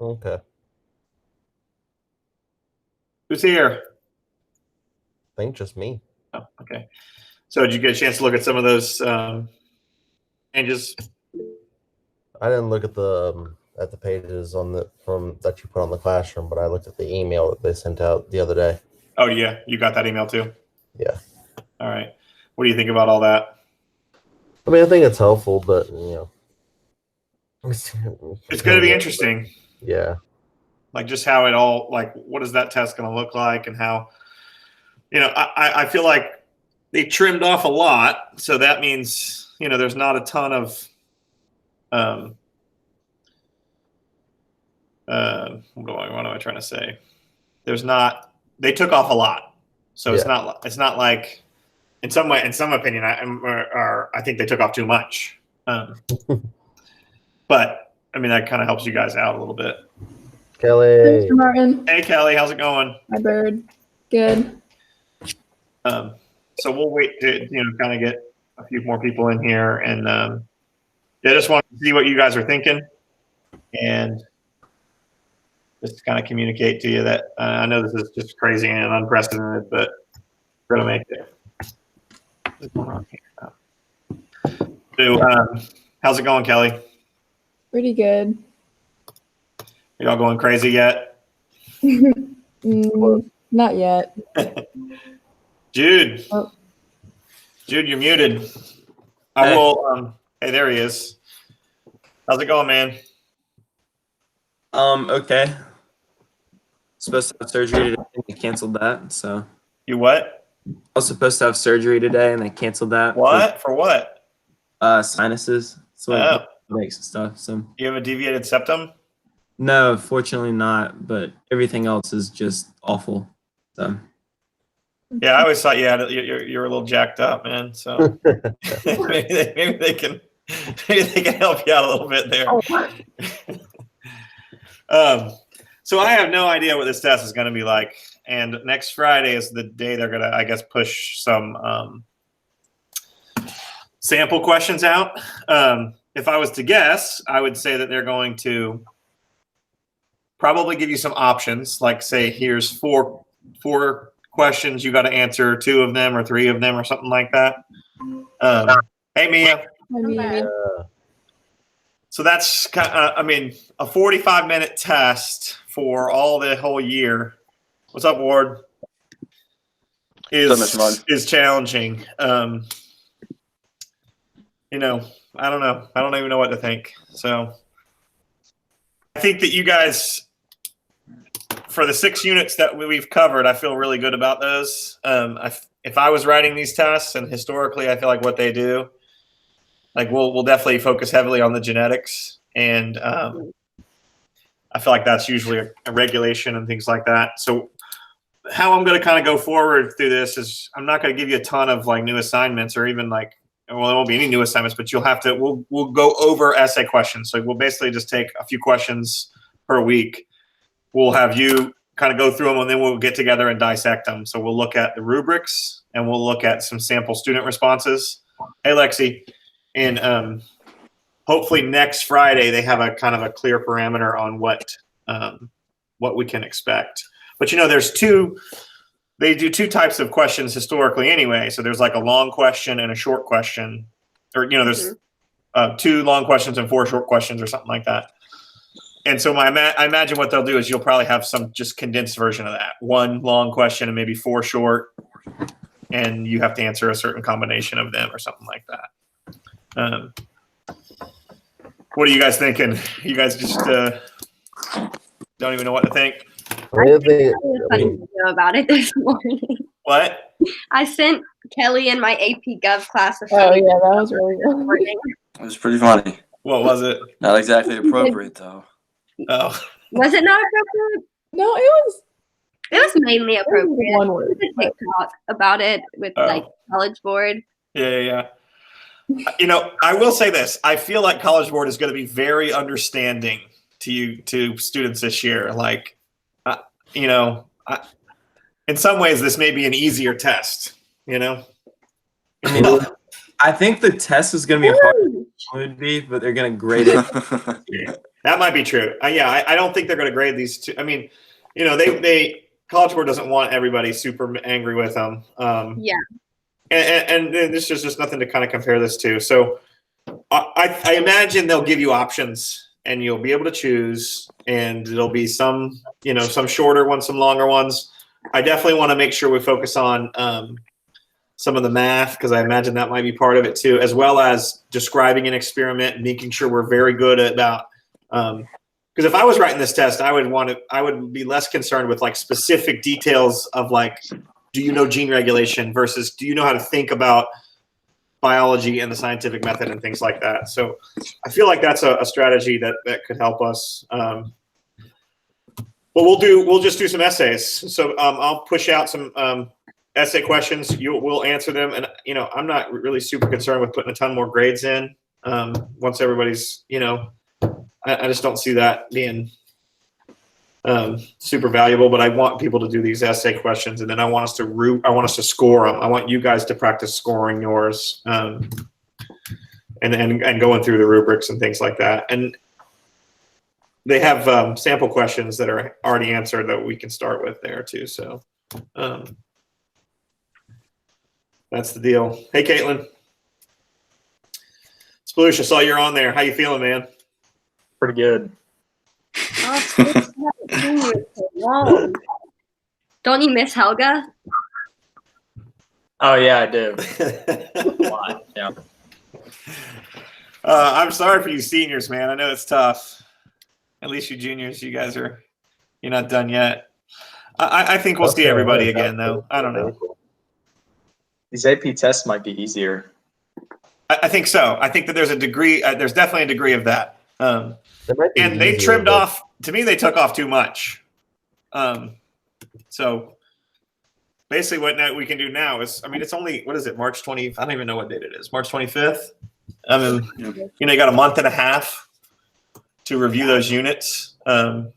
Okay. Who's here? I think just me. Oh, okay. So did you get a chance to look at some of those changes? I didn't look at the pages from that you put on the classroom, but I looked at the email that they sent out the other day. Oh yeah, you got that email too? Yeah. All right. What do you think about all that? I mean, I think it's helpful, but It's going to be interesting. Yeah. Like just how it all, like, what is that test going to look like, and how, I feel like they trimmed off a lot, so that means there's not a ton of what am I trying to say? They took off a lot, so it's not like in some opinion, I think they took off too much. But I mean, that kind of helps you guys out a little bit. Kelly. Mr. Martin. Hey, Kelly, how's it going? Hi, Bird. Good. So we'll wait to kind of get a few more people in here, and I just want to see what you guys are thinking, and just to kind of communicate to you that I know this is just crazy and unprecedented, but we're gonna make it. What's going on here? So, how's it going, Kelly? Pretty good. You all going crazy yet? Not yet. Jude. Oh. Jude, you're muted. I will. Hey, there he is. How's it going, man? Okay. Supposed to have surgery today, and they canceled that. So. You what? I was supposed to have surgery today, and they canceled that. What? For what? Sinuses. So makes and stuff. So. You have a deviated septum? No, fortunately not. But everything else is just awful. So. Yeah, I always thought you're a little jacked up, man. So maybe they can help you out a little bit there. So I have no idea what this test is going to be like, and next Friday is the day they're going to, I guess, push some sample questions out. If I was to guess, I would say that they're going to probably give you some options, like say, here's four questions, you got to answer 2 of them or 3 of them or something like that. Hey, Mia. So that's kind of, a 45-minute test for the whole year. What's up, Ward? Is challenging. I don't know. I don't even know what to think. So I think that you guys, for the 6 units that we've covered, I feel really good about those. If I was writing these tests, and historically I feel like what they do, like we'll definitely focus heavily on the genetics, and I feel like that's usually a regulation and things like that. So how I'm going to kind of go forward through this is I'm not going to give you a ton of like new assignments, or even like, well, there won't be any new assignments, but we'll go over essay questions. So we'll basically just take a few questions per week. We'll have you kind of go through them, and then we'll get together and dissect them. So we'll look at the rubrics, and we'll look at some sample student responses. Hey, Lexi. And hopefully next Friday they have a kind of a clear parameter on what we can expect. But they do 2 types of questions historically anyway. So there's like a long question and a short question, or there's 2 long questions and 4 short questions or something like that. And so I imagine what they'll do is you'll probably have some just condensed version of that. 1 long question and maybe 4 short, and you have to answer a certain combination of them or something like that. What are you guys thinking? You guys just don't even know what to think? I sent a funny video about it this morning. What? I sent Kelly in my AP Gov class. Oh, yeah, that was really good. It was pretty funny. What was it? Not exactly appropriate, though. Oh. Was it not appropriate? No, it was mainly appropriate. One word. I did TikTok about it with like College Board. Yeah. I will say this. I feel like College Board is going to be very understanding to students this year. Like, in some ways, this may be an easier test, I think the test is going to be hard, but they're going to grade it. That might be true. Yeah, I don't think they're going to grade these two. I mean, you know, they College Board doesn't want everybody super angry with them. Yeah. And this is just nothing to kind of compare this to. So I imagine they'll give you options and you'll be able to choose, and there'll be some, you know, some shorter ones, some longer ones. I definitely want to make sure we focus on some of the math, because I imagine that might be part of it too, as well as describing an experiment and making sure we're very good about because if I was writing this test, I would be less concerned with like specific details of like, do you know gene regulation versus do you know how to think about biology and the scientific method and things like that. So I feel like that's a strategy that could help us. But we'll just do some essays. So I'll push out some essay questions. We'll answer them, and you know, I'm not really super concerned with putting a ton more grades in once everybody's, you know, I just don't see that being super valuable. But I want people to do these essay questions, and then I want us to score them. I want you guys to practice scoring yours, and going through the rubrics and things like that. And they have sample questions that are already answered that we can start with there too. So that's the deal. Hey, Caitlin. Spaloosh, saw you're on there. How you feeling, man? Pretty good. Oh, it's haven't seen you so long. Don't you miss Helga? Oh yeah, I do. A lot. Yeah. I'm sorry for you seniors, man. I know it's tough. At least you juniors, you're not done yet. I think we'll see everybody again, though. I don't know. These AP tests might be easier. I think so. I think that there's a degree. There's definitely a degree of that. And they easier, trimmed but- off. To me, they took off too much. So basically, what we can do now is, I mean, it's only, what is it, March 20? I don't even know what date it is. March 25th. I mean, you know, you got a month and a half to review those units. And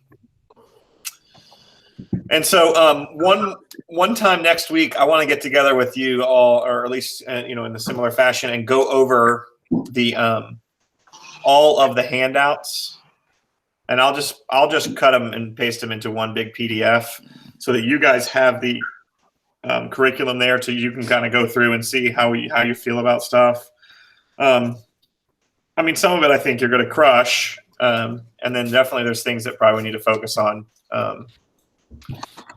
so one time next week, I want to get together with you all, or at least you know, in a similar fashion, and go over the all of the handouts. And I'll just cut them and paste them into one big PDF so that you guys have the curriculum there, so you can kind of go through and see how you feel about stuff. I mean, some of it I think you're going to crush, and then definitely there's things that probably need to focus on,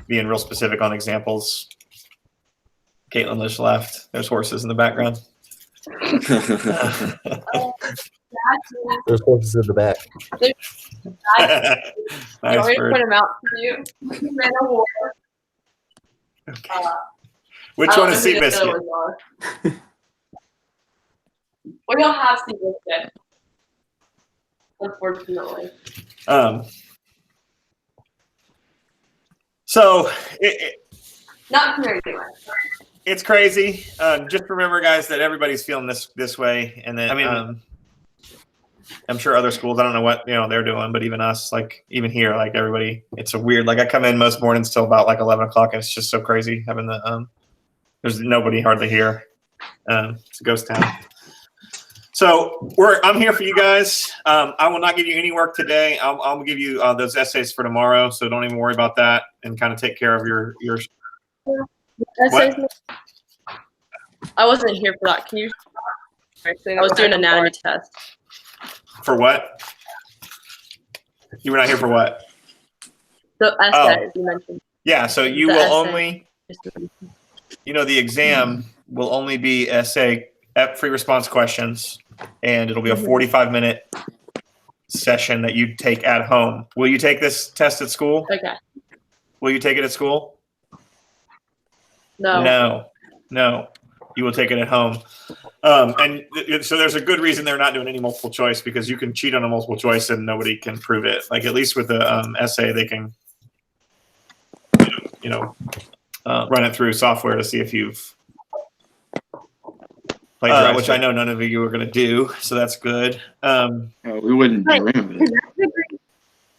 being real specific on examples. Caitlin just left. There's horses in the background. There's horses in the back. Nice bird. Put them out for you. Man of war. Okay. Which one is Seabiscuit? We don't have Seabiscuit, unfortunately. So Not very good. it's crazy. Just remember, guys, that everybody's feeling this way, and that, I mean, I'm sure other schools, I don't know what, you know, they're doing, but even us, like even here, like everybody, it's a weird, like I come in most mornings till about like 11 o'clock, and it's just so crazy having the there's nobody hardly here. It's a ghost town. So I'm here for you guys. I will not give you any work today. I'll give you those essays for tomorrow, so don't even worry about that, and kind of take care of your. Essays? I wasn't here for that. Can you? I was doing an anatomy test. For what? You were not here for what? The essays you mentioned. Yeah, so you The will essay. only, you know, the exam will only be essay free response questions, and it'll be a 45-minute session that you take at home. Will you take this test at school? Okay. Will you take it at school? No. No. You will take it at home. So there's a good reason they're not doing any multiple choice, because you can cheat on a multiple choice and nobody can prove it. Like at least with the essay, they can, you know, run it through software to see if you've plagiarized, which I know none of you are going to do. So that's good. We wouldn't But dream of it.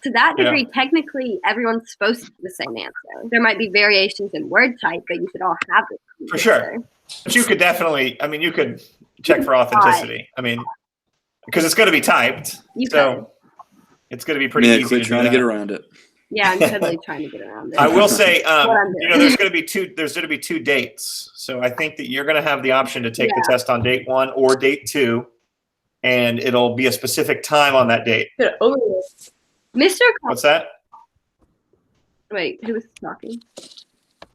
to that Yeah. degree, technically, everyone's supposed to have the same answer. There might be variations in word type, but you should all have the same For sure. answer. But you could definitely, I mean, you could check for authenticity. I mean, because it's going to be typed. You So It's going to be pretty Yeah, easy quit to do trying to that. get around it. Yeah, I'm totally trying to get around it. I will say, I'm you know, there's going to be two dates. So I think that you're going to have the option to take the test on date 1 or date 2, and it'll be a specific time on that date. Get it over with. Mr. What's that? Wait, who was talking?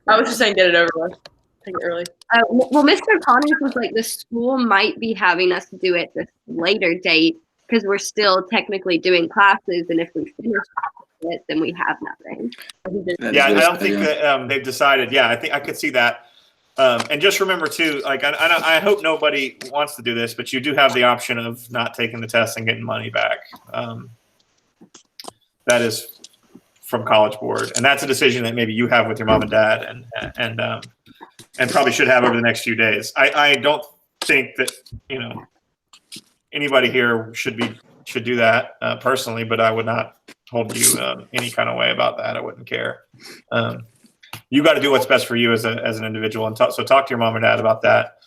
I was just saying get it over with. Take it early. Well, Mr. Connors was like, the school might be having us do it this later date because we're still technically doing classes, and if we finish it, then we have nothing. That Yeah, is I don't what- think yeah. that they've decided. Yeah, I think I could see that. And just remember too, like I hope nobody wants to do this, but you do have the option of not taking the test and getting money back. That is from College Board, and that's a decision that maybe you have with your mom and dad, and probably should have over the next few days. I don't think that anybody here should do that personally, but I would not hold you any kind of way about that. I wouldn't care. You got to do what's best for you as an individual, and so talk to your mom or dad about that.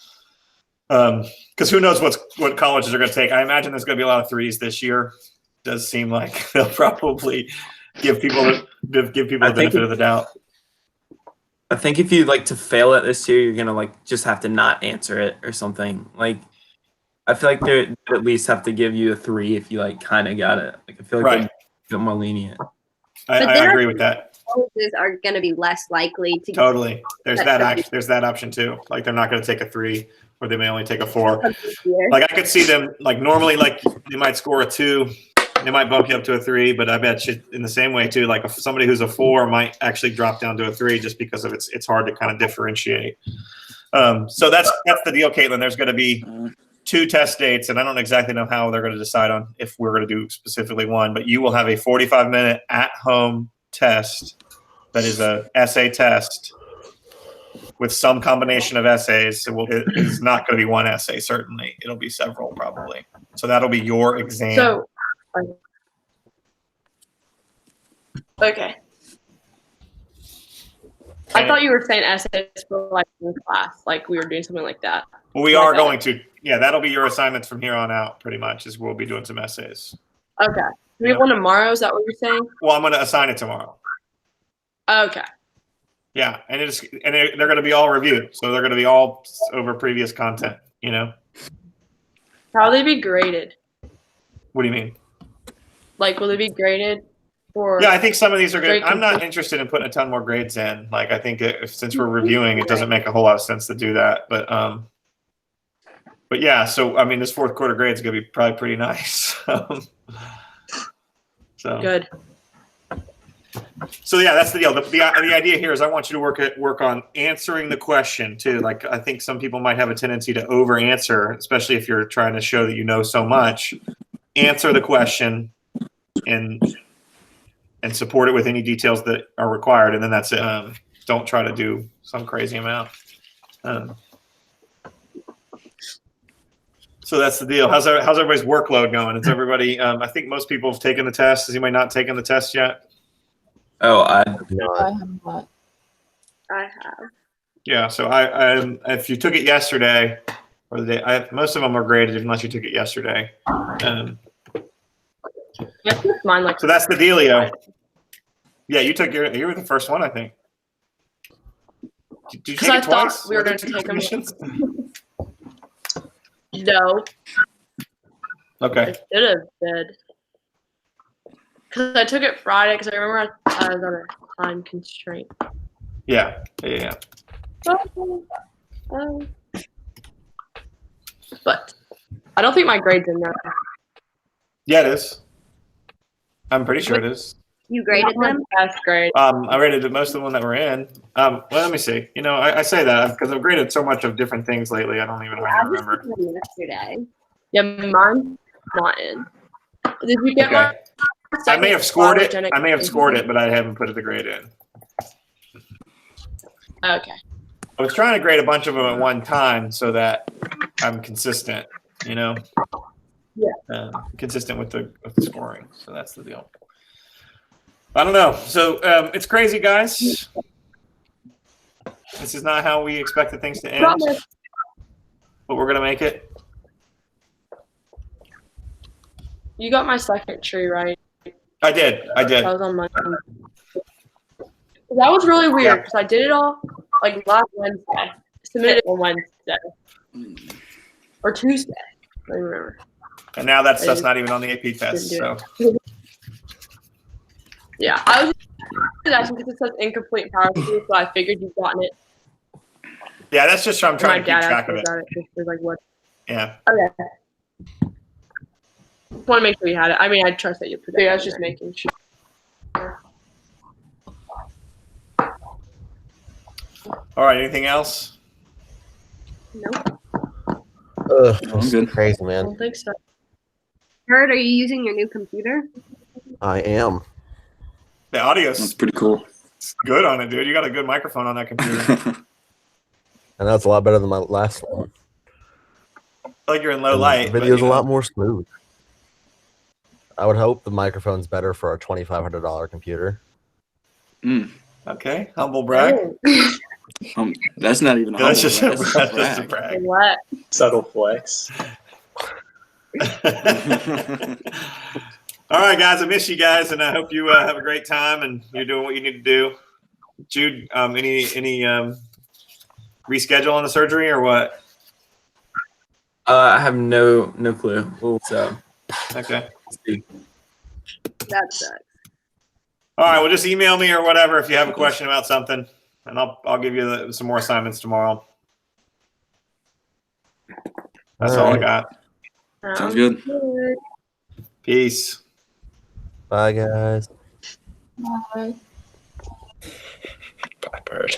Because who knows what colleges are going to take. I imagine there's going to be a lot of 3s this year. Does seem like they'll probably give people the benefit of the doubt. I think if you like to fail it this year, you're gonna like just have to not answer it or something. Like, I feel like they at least have to give you a 3 if you like kind of got it. Like, I feel like Right. they're a bit more lenient. I then agree with that. Colleges are going to be less likely to Totally. There's That's there's that option too. Like they're not going to take a 3, or they may only take a 4. get this year. Like I could see them like normally like they might score a 2, they might bump you up to a 3, but I bet you in the same way too, like if somebody who's a 4 might actually drop down to a 3 just because of it's hard to kind of differentiate. So that's the deal, Caitlin. There's going to be 2 test dates, and I don't exactly know how they're going to decide on if we're going to do specifically one, but you will have a 45-minute at-home test that is a essay test with some combination of essays. It is not going to be one essay, certainly. It'll be several, probably. So that'll be your exam. So, okay. I thought you were saying essays for like in class, like we were doing something like that. Well, we are going to. Yeah, that'll be your assignments from here on out, pretty much, is we'll be doing some essays. Okay. Do we have one tomorrow? Is that what you're saying? Well, I'm going to assign it tomorrow. Okay. Yeah, and they're going to be all reviewed, so they're going to be all over previous content. How will they be graded? What do you mean? Like, will they be graded for? Yeah, I think some of these are good. Very I'm not interested in putting a ton more grades in. Like, I think since we're reviewing, it doesn't make a whole lot of sense to do that. But yeah, so I mean, this 4th quarter grade is going to be probably pretty nice. So Good. So yeah, that's the deal. The idea here is I want you to work on answering the question too. Like I think some people might have a tendency to over answer, especially if you're trying to show that you know so much. Answer the question and support it with any details that are required, and then that's it. Don't try to do some crazy amount. So that's the deal. How's everybody's workload going? Is everybody? I think most people have taken the test. Has anybody not taken the test yet? Oh, I have not. I have. Yeah, so I if you took it yesterday or the day, most of them are graded unless you took it yesterday. I took mine like. So that's the dealio. Yeah, you were the first one, I think. Did you take I it thought twice? we were there gonna two take 'em. submissions? No, Okay. I should have did. Because I took it Friday because I remember I was on a time constraint. Yeah. But I don't think my grade's in there. Yeah, it is. I'm pretty sure it is. You graded them? Best grade. I rated most of them that were in. Well, let me see. I say that because I've graded so much of different things lately. I don't even I just remember. took them yesterday. Yeah, mine's not in. Did you get Okay. my? I may have scored it. photogenic- I may have scored it, but I haven't put the grade in. Okay. I was trying to grade a bunch of them at one time so that I'm consistent, Yeah. consistent with the scoring. So that's the deal. I don't know. So it's crazy, guys. This is not how we expected things to end, Promise. but we're gonna make it. You got my second tree right. I did. I was on my. That was really weird because I did it all like last Wednesday. Submitted it on Wednesday or Tuesday. I don't remember. And now that stuff's not even on the AP test. So yeah, I was just asking because it says incomplete power through, so I figured you'd gotten it. yeah, that's just I'm trying to keep track of it. Got it. Just was like what? Yeah. Okay. Want to make sure you had it. I mean, I trust that you put it. Yeah, I was just making sure. All right. Anything else? Nope. I'm good. Crazy, I man. don't think so. Kurt, are you using your new computer? I am. The audio's That's pretty cool. good on it, dude. You got a good microphone on that computer. And that's a lot better than my last one. I feel like you're in low And light. The but, video's you a know. lot more smooth. I would hope the microphone's better for a $2,500 computer. Okay. Humble brag. That's not even. That's just humble, that's brag. just a brag. What? Subtle flex. All right, guys. I miss you guys, and I hope you have a great time and you're doing what you need to do. Jude, any reschedule on the surgery or what? I have no clue. So Okay. let's see. That sucks. All right. Well, just email me or whatever if you have a question about something, and I'll give you some more assignments tomorrow. That's all I right. got. Sounds good. Peace. Bye, guys. Bye. Bye, bird.